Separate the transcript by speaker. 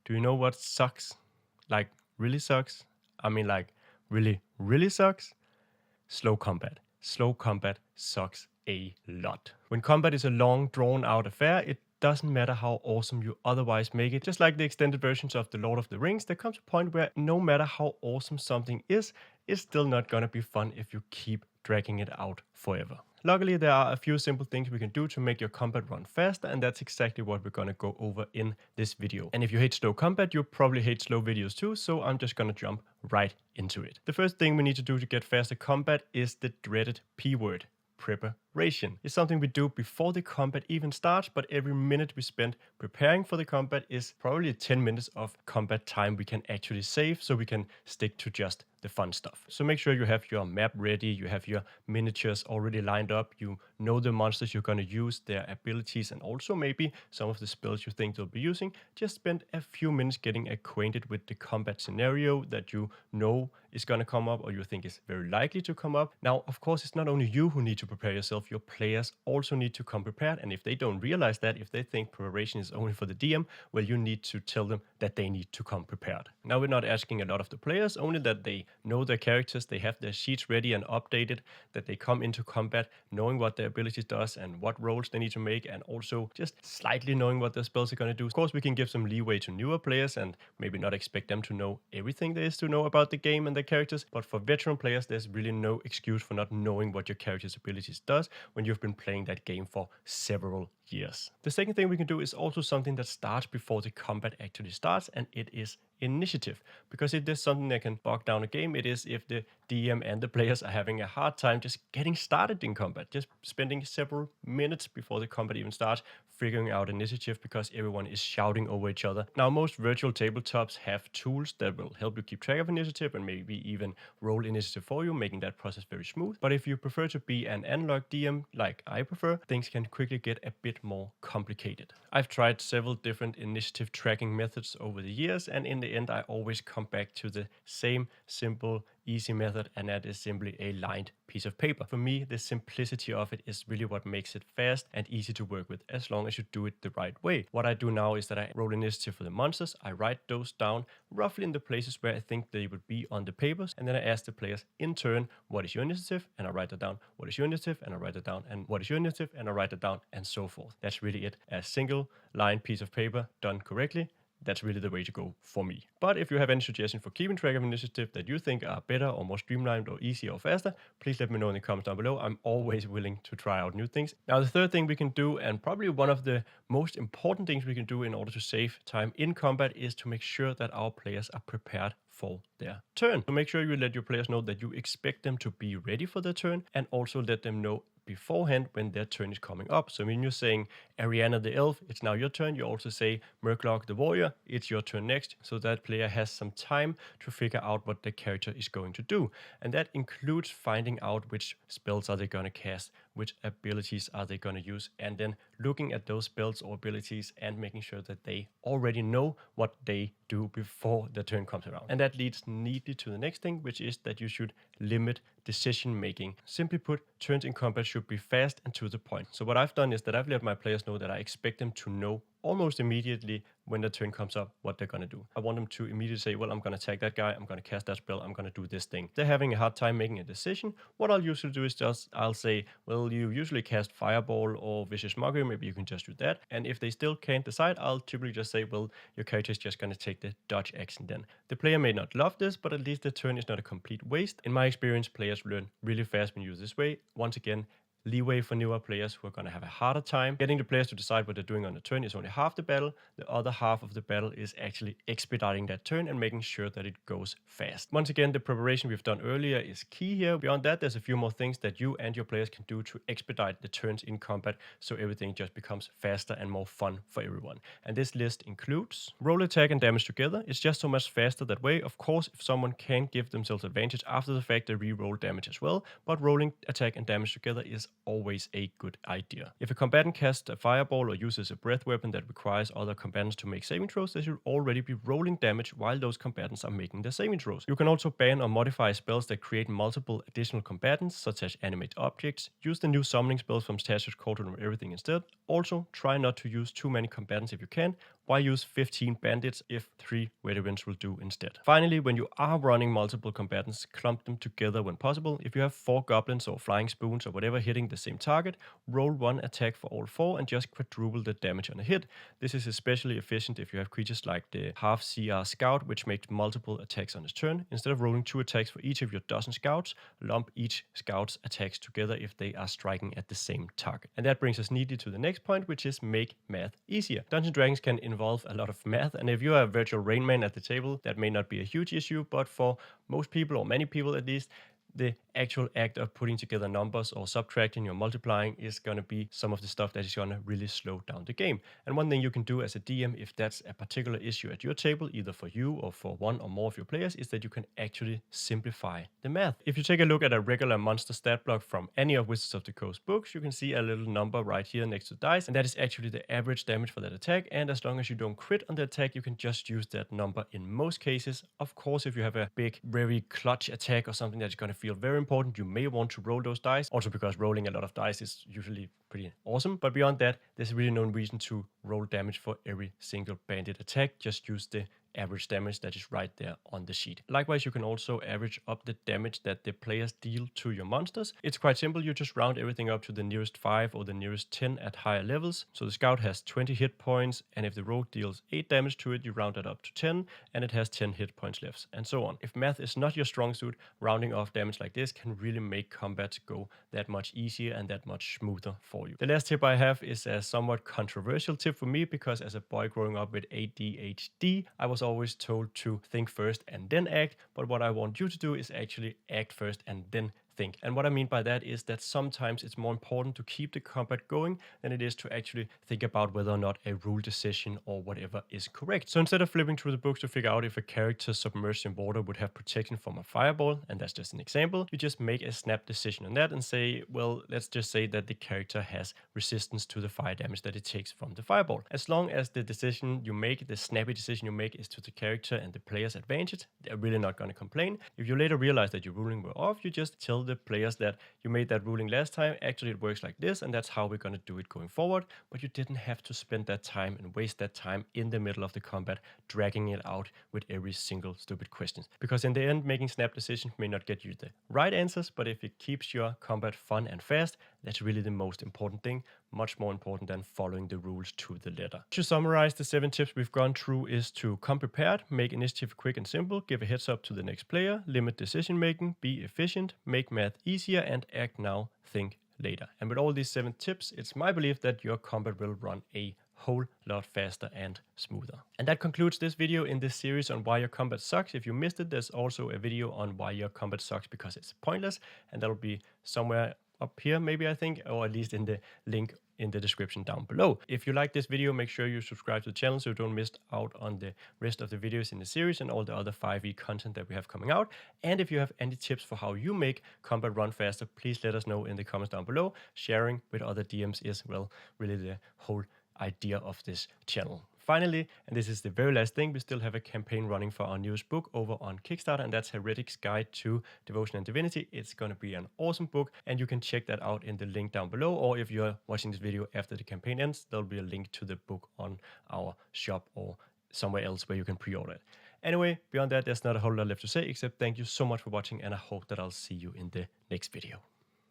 Speaker 1: Do you know what sucks? Like, really sucks? I mean, like, really, really sucks? Slow combat. Slow combat sucks a lot. When combat is a long, drawn-out affair, it doesn't matter how awesome you otherwise make it. Just like the extended versions of The Lord of the Rings, there comes a point where no matter how awesome something is, it's still not gonna be fun if you keep dragging it out forever. Luckily, there are a few simple things we can do to make your combat run faster, and that's exactly what we're gonna go over in this video. And if you hate slow combat, you probably hate slow videos too, so I'm just gonna jump right into it. The first thing we need to do to get faster combat is the dreaded P word. Preparation. It's something we do before the combat even starts, but every minute we spend preparing for the combat is probably 10 minutes of combat time we can actually save, so we can stick to just the fun stuff. So make sure you have your map ready, you have your miniatures already lined up, you know the monsters you're going to use, their abilities, and also maybe some of the spells you think they'll be using. Just spend a few minutes getting acquainted with the combat scenario that you know is going to come up or you think is very likely to come up. Now, of course, it's not only you who need to prepare yourself, your players also need to come prepared. And if they don't realize that, if they think preparation is only for the DM, well, you need to tell them that they need to come prepared. Now, we're not asking a lot of the players, only that they know their characters, they have their sheets ready and updated, that they come into combat knowing what their abilities does and what rolls they need to make, and also just slightly knowing what their spells are going to do. Of course, we can give some leeway to newer players and maybe not expect them to know everything there is to know about the game and their characters, but for veteran players, there's really no excuse for not knowing what your character's abilities does when you've been playing that game for several years. The second thing we can do is also something that starts before the combat actually starts, and it is initiative. Because if there's something that can bog down a game, it is if the DM and the players are having a hard time just getting started in combat, just spending several minutes before the combat even starts figuring out initiative because everyone is shouting over each other. Now, most virtual tabletops have tools that will help you keep track of initiative and maybe even roll initiative for you, making that process very smooth. But if you prefer to be an analog DM, like I prefer, things can quickly get a bit more complicated. I've tried several different initiative tracking methods over the years, and in the end, I always come back to the same simple, easy method, and that is simply a lined piece of paper. For me, the simplicity of it is really what makes it fast and easy to work with, as long as you do it the right way. What I do now is that I roll initiative for the monsters, I write those down roughly in the places where I think they would be on the papers, and then I ask the players in turn, what is your initiative? And I write it down. What is your initiative? And I write it down. And what is your initiative? And I write it down, and so forth. That's really it. A single line piece of paper done correctly. That's really the way to go for me. But if you have any suggestions for keeping track of initiative that you think are better or more streamlined or easier or faster, please let me know in the comments down below. I'm always willing to try out new things. Now, the third thing we can do, and probably one of the most important things we can do in order to save time in combat, is to make sure that our players are prepared for their turn. So make sure you let your players know that you expect them to be ready for their turn, and also let them know beforehand when their turn is coming up. So when you're saying Ariana the elf, it's now your turn, you also say Murklock the warrior, it's your turn next, so that player has some time to figure out what the character is going to do. And that includes finding out which spells are they going to cast, which abilities are they going to use, and then looking at those spells or abilities and making sure that they already know what they do before the turn comes around. And that leads neatly to the next thing, which is that you should limit decision making. Simply put, turns in combat should be fast and to the point. So what I've done is that I've let my players know that I expect them to know almost immediately when the turn comes up what they're going to do. I want them to immediately say, well, I'm going to attack that guy, I'm going to cast that spell, I'm going to do this thing. If they're having a hard time making a decision, what I'll usually do is just, I'll say, well, you usually cast Fireball or Vicious Mockery, maybe you can just do that. And if they still can't decide, I'll typically just say, well, your character is just going to take the dodge action then. The player may not love this, but at least the turn is not a complete waste. In my experience, players learn really fast when you use this way. Once again, leeway for newer players who are going to have a harder time. Getting the players to decide what they're doing on the turn is only half the battle. The other half of the battle is actually expediting that turn and making sure that it goes fast. Once again, the preparation we've done earlier is key here. Beyond that, there's a few more things that you and your players can do to expedite the turns in combat, so everything just becomes faster and more fun for everyone. And this list includes roll attack and damage together. It's just so much faster that way. Of course, if someone can give themselves advantage after the fact, they re-roll damage as well, but rolling attack and damage together is always a good idea. If a combatant casts a fireball or uses a breath weapon that requires other combatants to make saving throws, they should already be rolling damage while those combatants are making their saving throws. You can also ban or modify spells that create multiple additional combatants, such as animate objects. Use the new summoning spells from Statue's Cauldron of Everything instead. Also, try not to use too many combatants if you can. Why use 15 bandits if 3 veterans will do instead? Finally, when you are running multiple combatants, clump them together when possible. If you have 4 goblins or flying spoons or whatever hitting the same target, roll 1 attack for all 4 and just quadruple the damage on a hit. This is especially efficient if you have creatures like the half CR scout, which makes multiple attacks on his turn. Instead of rolling 2 attacks for each of your dozen scouts, lump each scout's attacks together if they are striking at the same target. And that brings us neatly to the next point, which is make math easier. Dungeons & Dragons can involve a lot of math, and if you are a virtual Rain Man at the table, that may not be a huge issue, but for most people, or many people at least, the actual act of putting together numbers or subtracting or multiplying is going to be some of the stuff that is going to really slow down the game. And one thing you can do as a DM, if that's a particular issue at your table, either for you or for one or more of your players, is that you can actually simplify the math. If you take a look at a regular monster stat block from any of Wizards of the Coast books, you can see a little number right here next to the dice, and that is actually the average damage for that attack. And as long as you don't crit on the attack, you can just use that number in most cases. Of course, if you have a big, very clutch attack or something that's going to feel very important, you may want to roll those dice, also because rolling a lot of dice is usually pretty awesome. But beyond that, there's really no reason to roll damage for every single bandit attack. Just use the average damage that is right there on the sheet. Likewise, you can also average up the damage that the players deal to your monsters. It's quite simple. You just round everything up to the nearest 5 or the nearest 10 at higher levels. So the scout has 20 hit points, and if the rogue deals 8 damage to it, you round that up to 10, and it has 10 hit points left, and so on. If math is not your strong suit, rounding off damage like this can really make combat go that much easier and that much smoother for you. The last tip I have is a somewhat controversial tip for me, because as a boy growing up with ADHD, I was always told to think first and then act, but what I want you to do is actually act first and then think. And what I mean by that is that sometimes it's more important to keep the combat going than it is to actually think about whether or not a rule decision or whatever is correct. So instead of flipping through the books to figure out if a character submerged in water would have protection from a fireball, and that's just an example, you just make a snap decision on that and say, well, let's just say that the character has resistance to the fire damage that it takes from the fireball. As long as the decision you make, the snappy decision you make, is to the character and the player's advantage, they're really not going to complain. If you later realize that your ruling were off, you just tell the players that you made that ruling last time, actually it works like this, and that's how we're going to do it going forward. But you didn't have to spend that time and waste that time in the middle of the combat dragging it out with every single stupid question, because in the end, making snap decisions may not get you the right answers, but if it keeps your combat fun and fast, that's really the most important thing, much more important than following the rules to the letter. To summarize, the 7 tips we've gone through is to come prepared, make initiative quick and simple, give a heads up to the next player, limit decision making, be efficient, make math easier, and act now, think later. And with all these 7 tips, it's my belief that your combat will run a whole lot faster and smoother. And that concludes this video in this series on why your combat sucks. If you missed it, there's also a video on why your combat sucks because it's pointless, and that'll be somewhere up here maybe, I think, or at least in the link in the description down below. If you like this video, make sure you subscribe to the channel so you don't miss out on the rest of the videos in the series and all the other 5e content that we have coming out. And if you have any tips for how you make combat run faster, please let us know in the comments down below. Sharing with other DMs is, well, really the whole idea of this channel. Finally, and this is the very last thing, we still have a campaign running for our newest book over on Kickstarter, and that's HERETIC'S Guide to Devotion and Divinity. It's going to be an awesome book, and you can check that out in the link down below, or if you're watching this video after the campaign ends, there'll be a link to the book on our shop or somewhere else where you can pre-order it. Anyway, beyond that, there's not a whole lot left to say, except thank you so much for watching, and I hope that I'll see you in the next video.